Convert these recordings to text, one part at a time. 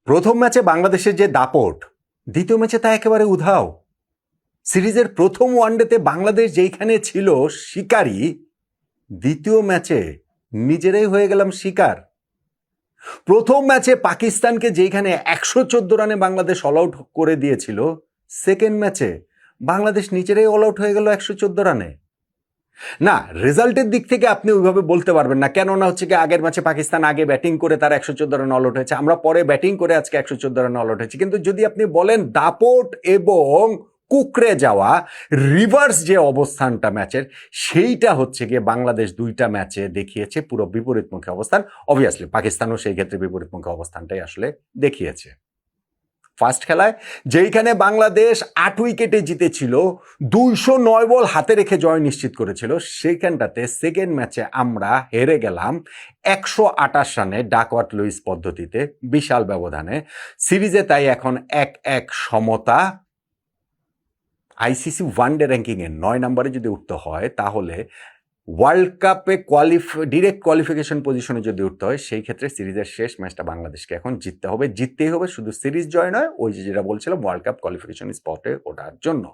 প্রথম ম্যাচে বাংলাদেশের যে দাপট, দ্বিতীয় ম্যাচে তা একেবারে উধাও। সিরিজের প্রথম ওয়ানডেতে বাংলাদেশ যেইখানে ছিল শিকারী, দ্বিতীয় ম্যাচে নিজেরাই হয়ে গেলাম শিকার। প্রথম ম্যাচে পাকিস্তানকে যেখানে 114 রানে বাংলাদেশ অল আউট করে দিয়েছিল, সেকেন্ড ম্যাচে বাংলাদেশ নিজেরাই অল আউট হয়ে গেল 114 রানে। না, রেজাল্টের দিক থেকে আপনি ওইভাবে বলতে পারবেন না, কেননা হচ্ছে কি আগের ম্যাচে পাকিস্তান আগে ব্যাটিং করে তার 114 রান অল আউট হয়েছে, আমরা পরে ব্যাটিং করে আজকে 114 রান অল আউট হয়েছে। কিন্তু যদি আপনি বলেন দাপট এবং কুকড়ে যাওয়া রিভার্স যে অবস্থানটা ম্যাচের, সেইটা হচ্ছে গিয়ে বাংলাদেশ দুইটা ম্যাচে দেখিয়েছে পুরো বিপরীতমুখী অবস্থান। অবভিয়াসলি পাকিস্তানও সেই ক্ষেত্রে বিপরীতমুখী অবস্থানটাই আসলে দেখিয়েছে। ফার্স্ট খেলায় যেইখানে বাংলাদেশ 8 উইকেটে জিতেছিল, 209 বল হাতে রেখে জয় নিশ্চিত করেছিল, সেইখানটাতে সেকেন্ড ম্যাচে আমরা হেরে গেলাম 128 রানে ডাকওয়ার্থ লুইস পদ্ধতিতে, বিশাল ব্যবধানে। সিরিজে তাই এখন 1-1 সমতা। আইসিসি ওয়ানডে র্যাঙ্কিংয়ে 9 নম্বরে যদি উঠতে হয়, তাহলে ওয়ার্ল্ড কাপে ডিরেক্ট কোয়ালিফিকেশন পজিশনে যদি উঠতে হয়, সেই ক্ষেত্রে সিরিজের শেষ ম্যাচটা বাংলাদেশকে এখন জিততে হবে, জিততেই হবে। শুধু সিরিজ জয় নয়, ওই যেটা বলছিলাম ওয়ার্ল্ড কাপ কোয়ালিফিকেশন স্পটে ওঠার জন্য।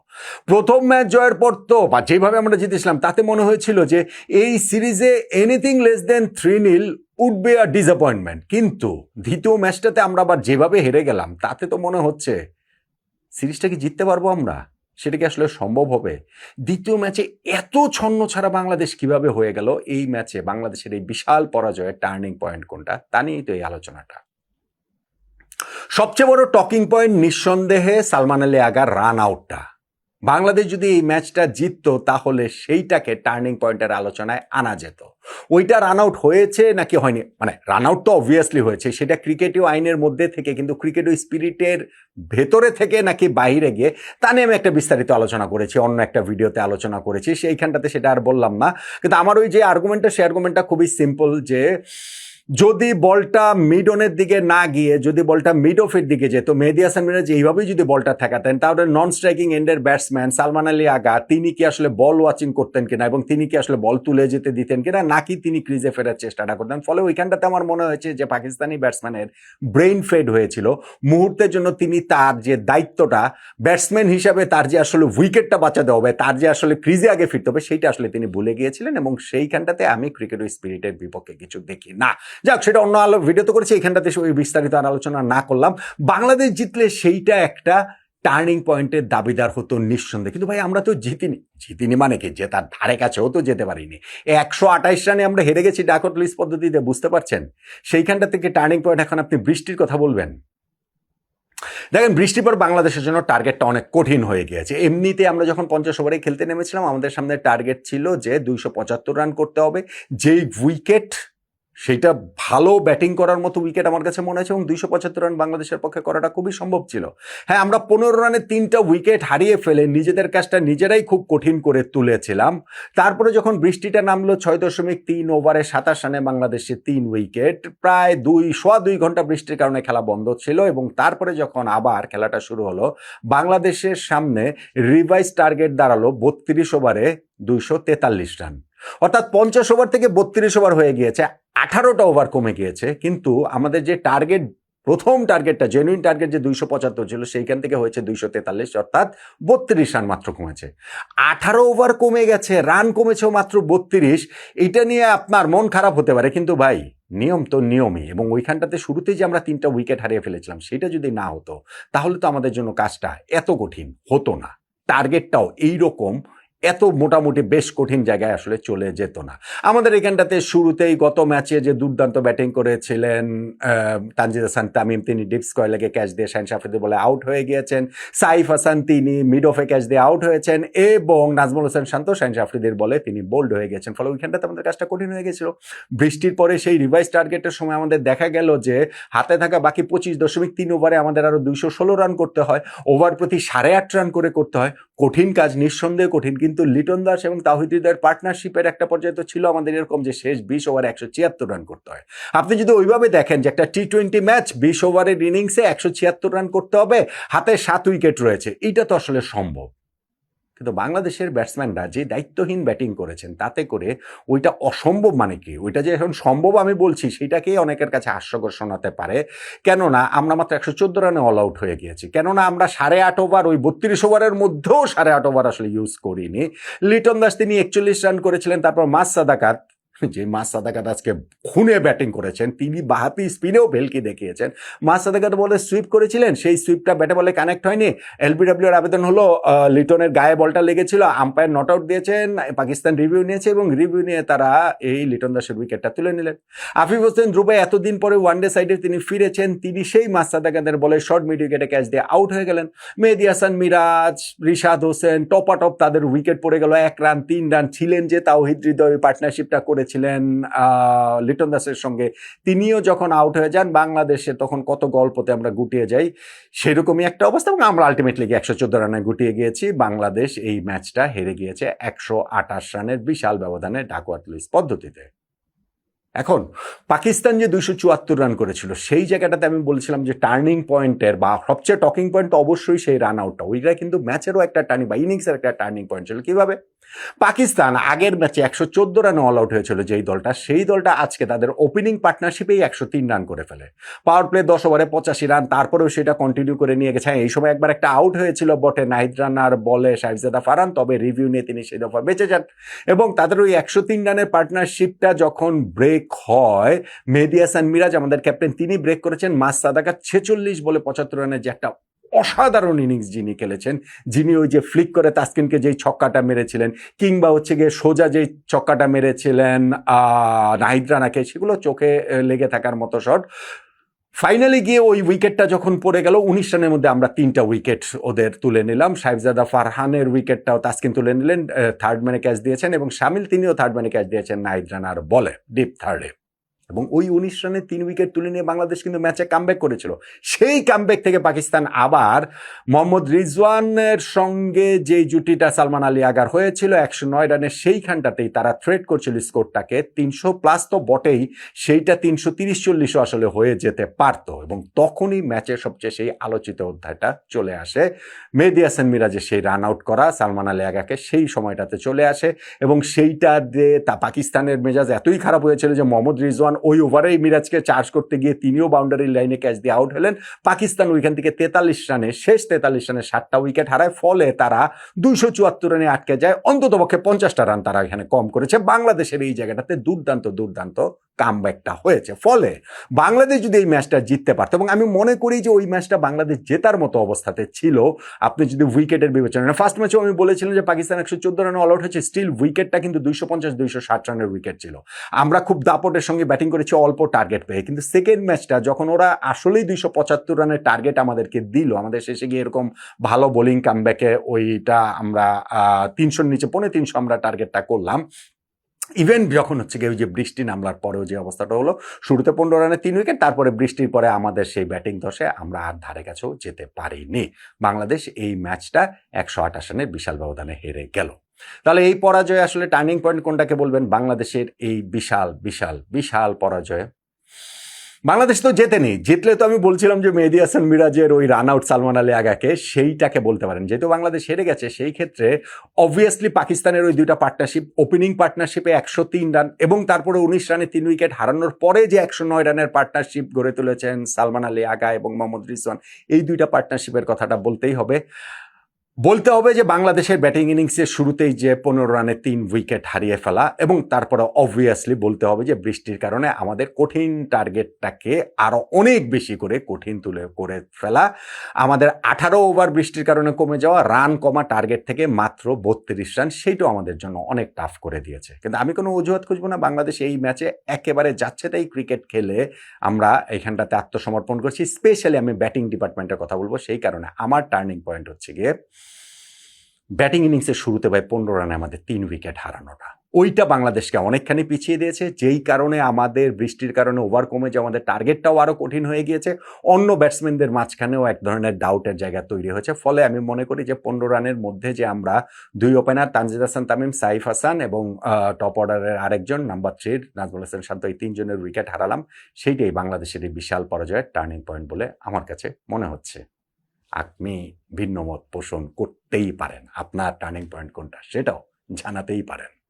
প্রথম ম্যাচ জয়ের পর তো বা যেভাবে আমরা জিতেছিলাম, তাতে মনে হয়েছিল যে এই সিরিজে anything less than 3-0 would be a disappointment. কিন্তু দ্বিতীয় ম্যাচটাতে আমরা আবার যেভাবে হেরে গেলাম, তাতে তো মনে হচ্ছে সিরিজটা কি জিততে পারবো আমরা, সেটা কি আসলে সম্ভব হবে? দ্বিতীয় ম্যাচে এত ছন্ন ছাড়া বাংলাদেশ কিভাবে হয়ে গেল? এই ম্যাচে বাংলাদেশের এই বিশাল পরাজয়ের টার্নিং পয়েন্ট কোনটা, তা নিয়েই তো এই আলোচনাটা। সবচেয়ে বড় টকিং পয়েন্ট নিঃসন্দেহে সালমান আলী আগার রান আউটটা। বাংলাদেশ যদি এই ম্যাচটা জিততো, তাহলে সেইটাকে টার্নিং পয়েন্টের আলোচনায় আনা যেত। ওইটা রান আউট হয়েছে নাকি হয়নি, মানে রান আউট তো অবভিয়াসলি হয়েছে, সেটা ক্রিকেটীয় আইনের মধ্যে থেকে, কিন্তু ক্রিকেটীয় স্পিরিটের ভেতরে থেকে নাকি বাইরে গিয়ে, তা নিয়ে আমি একটা বিস্তারিত আলোচনা করেছি, অন্য একটা ভিডিওতে আলোচনা করেছি, সেইখানটাতে সেটা আর বললাম না। কিন্তু আমার ওই যে আর্গুমেন্টটা, সেই আর্গুমেন্টটা খুবই সিম্পল, যে যদি বলটা মিড অনের দিকে না গিয়ে যদি বলটা মিড অফের দিকে যেত, মেহেদী হাসান মিরাজ এইভাবেই যদি বলটা ঠেকাতেন, তাহলে নন স্ট্রাইকিং এন্ডের ব্যাটসম্যান সালমান আলী আগা তিনি কি আসলে বল ওয়াচিং করতেন কিনা, এবং তিনি কি আসলে বল তুলে যেতে দিতেন কিনা, নাকি তিনি ক্রিজে ফেরার চেষ্টাটা করতেন। ফলে ওইখানটাতে আমার মনে হয়েছে যে পাকিস্তানি ব্যাটসম্যানের ব্রেইন ফেড হয়েছিল মুহূর্তের জন্য। তিনি তার যে দায়িত্বটা ব্যাটসম্যান হিসাবে, তার যে আসলে উইকেটটা বাঁচাতে হবে, তার যে আসলে ক্রিজে আগে ফিরতে হবে, সেইটা আসলে তিনি ভুলে গিয়েছিলেন, এবং সেইখানটাতে আমি ক্রিকেট স্পিরিটের বিপক্ষে কিছু দেখি না। যাক, সেটা অন্য ভিডিও তো করেছি, এখানটাতে ওই বিস্তারিত আলোচনা না করলাম। বাংলাদেশ জিতলে সেইটা একটা টার্নিং পয়েন্টের দাবিদার হতো নিঃসন্দেহে। কিন্তু ভাই আমরা তো জিতিনি মানে কি, যে তার ধারে কাছেও তো যেতে পারিনি। 128 রানে আমরা হেরে গেছি ডাকওয়ার্থ লুইস পদ্ধতিতে, বুঝতে পারছেন? সেইখানটা থেকে টার্নিং পয়েন্ট। এখন আপনি বৃষ্টির কথা বলবেন, দেখেন বৃষ্টির পর বাংলাদেশের জন্য টার্গেটটা অনেক কঠিন হয়ে গিয়েছে। এমনিতে আমরা যখন 50 ওভারে খেলতে নেমেছিলাম, আমাদের সামনে টার্গেট ছিল যে 275 রান করতে হবে। যেই উইকেট, সেটা ভালো ব্যাটিং করার মতো উইকেট আমার কাছে মনে হয়েছে, এবং 275 রান বাংলাদেশের পক্ষে করাটা খুবই সম্ভব ছিল। হ্যাঁ, আমরা 15 রানে 3টা উইকেট হারিয়ে ফেলে নিজেদের কাজটা নিজেরাই খুব কঠিন করে তুলেছিলাম। তারপরে যখন বৃষ্টিটা নামলো, 6.3 ওভারে 27 রানে বাংলাদেশে 3 উইকেট, প্রায় 2 ঘন্টা বৃষ্টির কারণে খেলা বন্ধ ছিল। এবং তারপরে যখন আবার খেলাটা শুরু হলো, বাংলাদেশের সামনে রিভাইজ টার্গেট দাঁড়ালো 32 ওভারে 243 রান, অর্থাৎ 50 ওভার থেকে 32 ওভার হয়ে গিয়েছে, 18টা ওভার কমে গিয়েছে। কিন্তু আমাদের যে টার্গেট, প্রথম টার্গেটটা জেনুইন টার্গেট যে 275 ছিল, সেইখান থেকে হয়েছে 243, অর্থাৎ 32 রান মাত্র কমেছে। 18 ওভার কমে গেছে, রান কমেছেও মাত্র 32। এটা নিয়ে আপনার মন খারাপ হতে পারে, কিন্তু ভাই নিয়ম তো নিয়মই। এবং ওইখানটাতে শুরুতেই যে আমরা 3টা উইকেট হারিয়ে ফেলেছিলাম, সেটা যদি না হতো, তাহলে তো আমাদের জন্য কাজটা এত কঠিন হতো না, টার্গেটটাও এইরকম এত মোটামুটি বেশ কঠিন জায়গায় আসলে চলে যেত না। আমাদের এখানটাতে শুরুতেই গত ম্যাচে যে দুর্দান্ত ব্যাটিং করেছিলেন তানজিদ হাসান তামিম, তিনি ডিপ স্কয়ার লেগে ক্যাচ দিয়ে শাহিন আফ্রিদি বলে আউট হয়ে গিয়েছেন। সাইফ হাসান তিনি মিড অফে ক্যাচ দিয়ে আউট হয়েছেন, এবং নাজমুল হোসেন শান্ত শাহিন আফ্রিদির বলে তিনি বোল্ড হয়ে গেছেন। ফলে ওইখানটাতে আমাদের কাজটা কঠিন হয়ে গেছিল। বৃষ্টির পরে সেই রিভাইজ টার্গেটের সময় আমাদের দেখা গেল যে হাতে থাকা বাকি 25.3 ওভারে আমাদের আরো 216 রান করতে হয়, ওভার প্রতি 8.5 রান করে করতে হয়। কঠিন কাজ, নিঃসন্দেহে কঠিন। কিন্তু লিটন দাস এবং তাওহিদ হৃদয়ের পার্টনারশিপের একটা পর্যায়ে তো ছিল আমাদের এরকম যে শেষ 20 ওভারে 176 রান করতে হয়। আপনি যদি ওইভাবে দেখেন যে একটা T20 ম্যাচ 20 ওভারের ইনিংসে 176 রান করতে হবে, হাতে 7 উইকেট রয়েছে, এইটা তো আসলে সম্ভব। কিন্তু বাংলাদেশের ব্যাটসম্যানরা যে দায়িত্বহীন ব্যাটিং করেছেন তাতে করে ওইটা অসম্ভব মানে কি, ওইটা যে এখন সম্ভব আমি বলছি সেটাকেই অনেকের কাছে হাস্যকর শোনাতে পারে। কেননা আমরা মাত্র 114 রানে অল আউট হয়ে গিয়েছি, কেননা আমরা 8.5 ওভার, ওই 32 ওভারের মধ্যেও 8.5 ওভার আসলে ইউজ করিনি। লিটন দাস তিনি 41 রান করেছিলেন, তারপর মাস সাদাকাত, যে মাস সাদাকাত আজকে খুনে ব্যাটিং করেছেন, তিনি বাহাতি স্পিনেও ভেলকি দেখিয়েছেন। মাস সাদাকাত বলে সুইপ করেছিলেন, সেই সুইপটা ব্যাটে বলে কানেক্ট হয়নি, এলবিডব্লিউ এর আবেদন হলো, লিটনের গায়ে বলটা লেগেছিল, আম্পায়ার নট আউট দিয়েছেন, পাকিস্তান রিভিউ নিয়েছে এবং রিভিউ নিয়ে তারা এই লিটন দাসের উইকেটটা তুলে নিলেন। আফিফ হোসেন ধ্রুব এতদিন পরে ওয়ানডে সাইডে তিনি ফিরেছেন, তিনি সেই মাস সাদাকাতের বলে শর্ট মিড উইকেটে ক্যাচ দিয়ে আউট হয়ে গেলেন। মেহেদী হাসান মিরাজ, রিশাদ হোসেন টপাটপ তাদের উইকেট পড়ে গেল, 1 রান 3 রান। ছিলেন যে তাওহিদ হৃদয় পার্টনারশিপটা করেছিলেন লিটন দাসের সঙ্গে, তিনিও যখন আউট হয়ে যান বাংলাদেশে তখন কত গল্পতে আমরা গুটিয়ে যাই, সেরকমই একটা অবস্থা এবং আমরা আলটিমেটলি 114 রানে গুটিয়ে গিয়েছি। বাংলাদেশ এই ম্যাচটা হেরে গিয়েছে 128 রানের বিশাল ব্যবধানে ডাকওয়ার্থ লুইস পদ্ধতিতে। এখন পাকিস্তান যে 274 রান করেছিল সেই জায়গাটাতে আমি বলছিলাম যে টার্নিং পয়েন্টের বা সবচেয়ে টকিং পয়েন্ট তো অবশ্যই সেই রান আউটটা, ওইটা কিন্তু ম্যাচেরও একটা টার্নিং বা ইনিংসের একটা টার্নিং পয়েন্ট ছিল। কিভাবে? পাকিস্তান আগের ম্যাচে 114 রানে অল আউট হয়েছিল যেই দলটা, সেই দলটা আজকে তাদের ওপেনিং পার্টনারশিপেই 103 রান করে ফেলে। পাওয়ার প্লে 10 ওভারে 85 রান, তারপরেও সেটা কন্টিনিউ করে নিয়ে গেছে। এই সময় একবার একটা আউট হয়েছিল বটে নাহিদ রানার বলে সাহেবজাদা ফারহান, তবে রিভিউ নিয়ে তিনি সেই দফা বেঁচে যান এবং তাদের ওই 103 রানের পার্টনারশিপটা যখন ব্রেক হয়, মেহেদী হাসান মিরাজ আমাদের ক্যাপ্টেন তিনি ব্রেক করেছেন। মাস সাদাকাত 46 বলে 75 রানের যে একটা অসাধারণ ইনিংস যিনি খেলেছেন, যিনি ওই যে ফ্লিক করে তাসকিনকে যেই ছক্কাটা মেরেছিলেন, কিংবা হচ্ছে গিয়ে সোজা যেই ছক্কাটা মেরেছিলেন নাহিদ রানাকে, সেগুলো চোখে লেগে থাকার মতো শট। ফাইনালি গিয়ে ওই উইকেটটা যখন পড়ে গেল, 19 রানের মধ্যে আমরা 3টা উইকেট ওদের তুলে নিলাম। সাহেবজাদা ফারহানের উইকেটটাও তাসকিন তুলে নিলেন, থার্ড ম্যানে ক্যাচ দিয়েছেন এবং শামিল তিনিও থার্ড ম্যানে ক্যাচ দিয়েছেন নাহিদ রানার বলে ডিপ থার্ডে, এবং ওই 19 রানে 3 উইকেট তুলে নিয়ে বাংলাদেশ কিন্তু ম্যাচে কামব্যাক করেছিল। সেই কামব্যাক থেকে পাকিস্তান আবার মোহাম্মদ রিজওয়ানের সঙ্গে যে জুটিটা সালমান আলী আগার হয়েছিল 109 রানের, সেইখানটাতেই তারা থ্রেট করছিল স্কোরটাকে 300+ তো বটেই, সেইটা 330-40 আসলে হয়ে যেতে পারত। এবং তখনই ম্যাচের সবচেয়ে সেই আলোচিত অধ্যায়টা চলে আসে, মেহেদী হাসান মিরাজের সেই রান আউট করা সালমান আলী আগাকে সেই সময়টাতে চলে আসে এবং সেইটা দিয়ে তা পাকিস্তানের মেজাজ এতই খারাপ হয়েছিল যে মোহাম্মদ রিজওয়ান ওই ওভারেই মিরাজকে চার্জ করতে গিয়ে তিনিও বাউন্ডারির লাইনে ক্যাচ দিয়ে আউট হলেন। পাকিস্তান ওইখান থেকে 43 রানে, শেষ 43 রানে 7টা উইকেট হারায়, ফলে তারা 274 রানে আটকে যায়। অন্ততপক্ষে 50টা রান তারা এখানে কম করেছে। বাংলাদেশের এই জায়গাটাতে দুর্দান্ত কামব্যাকটা হয়েছে, ফলে বাংলাদেশ যদি এই ম্যাচটা জিততে পারত, এবং আমি মনে করি যে ওই ম্যাচটা বাংলাদেশ জেতার মতো অবস্থাতে ছিল। আপনি যদি উইকেটের বিবেচনা, ফার্স্ট ম্যাচেও আমি বলেছিলাম যে পাকিস্তান 114 রানে অল আউট হয়েছে, স্টিল উইকেটটা কিন্তু 250-260 রানের উইকেট ছিল। আমরা খুব দাপটের সঙ্গে ব্যাটিং করেছি অল্প টার্গেট পেয়ে, কিন্তু সেকেন্ড ম্যাচটা যখন ওরা আসলেই 275 রানের টার্গেট আমাদেরকে দিল, আমাদের শেষে গিয়ে এরকম ভালো বোলিং কামব্যাকে ওইটা আমরা 300-র নিচে 350 আমরা টার্গেটটা করলাম। ইভেন যখন হচ্ছে গিয়ে ওই যে বৃষ্টি নামলার পরেও যে অবস্থাটা হলো, শুরুতে 15 রানে 3 উইকেট, তারপরে বৃষ্টির পরে আমাদের সেই ব্যাটিং দশে আমরা আর ধারে কাছেও যেতে পারিনি। বাংলাদেশ এই ম্যাচটা 128 রানের বিশাল ব্যবধানে হেরে গেল। তাহলে এই পরাজয় আসলে টার্নিং পয়েন্ট কোনটাকে বলবেন? বাংলাদেশের এই বিশাল পরাজয়। বাংলাদেশ তো জেতেনি, জিতলে তো আমি বলছিলাম যে মেহেদী হাসান মিরাজের ওই রান আউট সালমান আলী আগাকে, সেইটাকে বলতে পারেন। যেহেতু বাংলাদেশ হেরে গেছে, সেই ক্ষেত্রে অবভিয়াসলি পাকিস্তানের ওই দুইটা পার্টনারশিপ, ওপেনিং পার্টনারশিপে 103 রান এবং তারপরে 19 রানে 3 উইকেট হারানোর পরে যে 109 রানের পার্টনারশিপ গড়ে তুলেছেন সালমান আলী আগা এবং মোহাম্মদ রিজওয়ান, এই দুইটা পার্টনারশিপের কথাটা বলতেই হবে। যে বাংলাদেশের ব্যাটিং ইনিংসের শুরুতেই যে 15 রানে 3 উইকেট হারিয়ে ফেলা, এবং তারপরে অবভিয়াসলি বলতে হবে যে বৃষ্টির কারণে আমাদের কঠিন টার্গেটটাকে আরো অনেক বেশি করে কঠিন করে ফেলা, আমাদের 18 ওভার বৃষ্টির কারণে কমে যাওয়া, রান কমা টার্গেট থেকে মাত্র 32 রান, সেইটাও আমাদের জন্য অনেক টাফ করে দিয়েছে। কিন্তু আমি কোনো অজুহাত খুঁজবো না, বাংলাদেশ এই ম্যাচে একেবারে যাচ্ছে তাই ক্রিকেট খেলে আমরা এইখানটাতে আত্মসমর্পণ করছি। স্পেশালি আমি ব্যাটিং ডিপার্টমেন্টের কথা বলবো, সেই কারণে আমার টার্নিং পয়েন্ট হচ্ছে গিয়ে ব্যাটিং ইনিংসের শুরুতে 15 রানে আমাদের 3 উইকেট হারানোটা, ওইটা বাংলাদেশকে অনেকখানি পিছিয়ে দিয়েছে, যেই কারণে আমাদের বৃষ্টির কারণে ওভার কমে যে আমাদের টার্গেটটাও আরো কঠিন হয়ে গিয়েছে। অন্য ব্যাটসম্যানদের মাঝখানেও এক ধরনের ডাউটের জায়গা তৈরি হয়েছে। ফলে আমি মনে করি যে 15 রানের মধ্যে যে আমরা 2 ওপেনার তানজিদ হাসান তামিম, সাইফ হাসান এবং টপ অর্ডারের আরেকজন নাম্বার 3 নাজমুল হাসান শান্ত, এই 3 জনের উইকেট হারালাম, সেইটাই বাংলাদেশের এই বিশাল পরাজয়ের টার্নিং পয়েন্ট বলে আমার কাছে মনে হচ্ছে। আপনি ভিন্ন মত পোষণ করতেই পারেন, আপনার টার্নিং পয়েন্ট কোনটা সেটাও জানাতেই পারেন।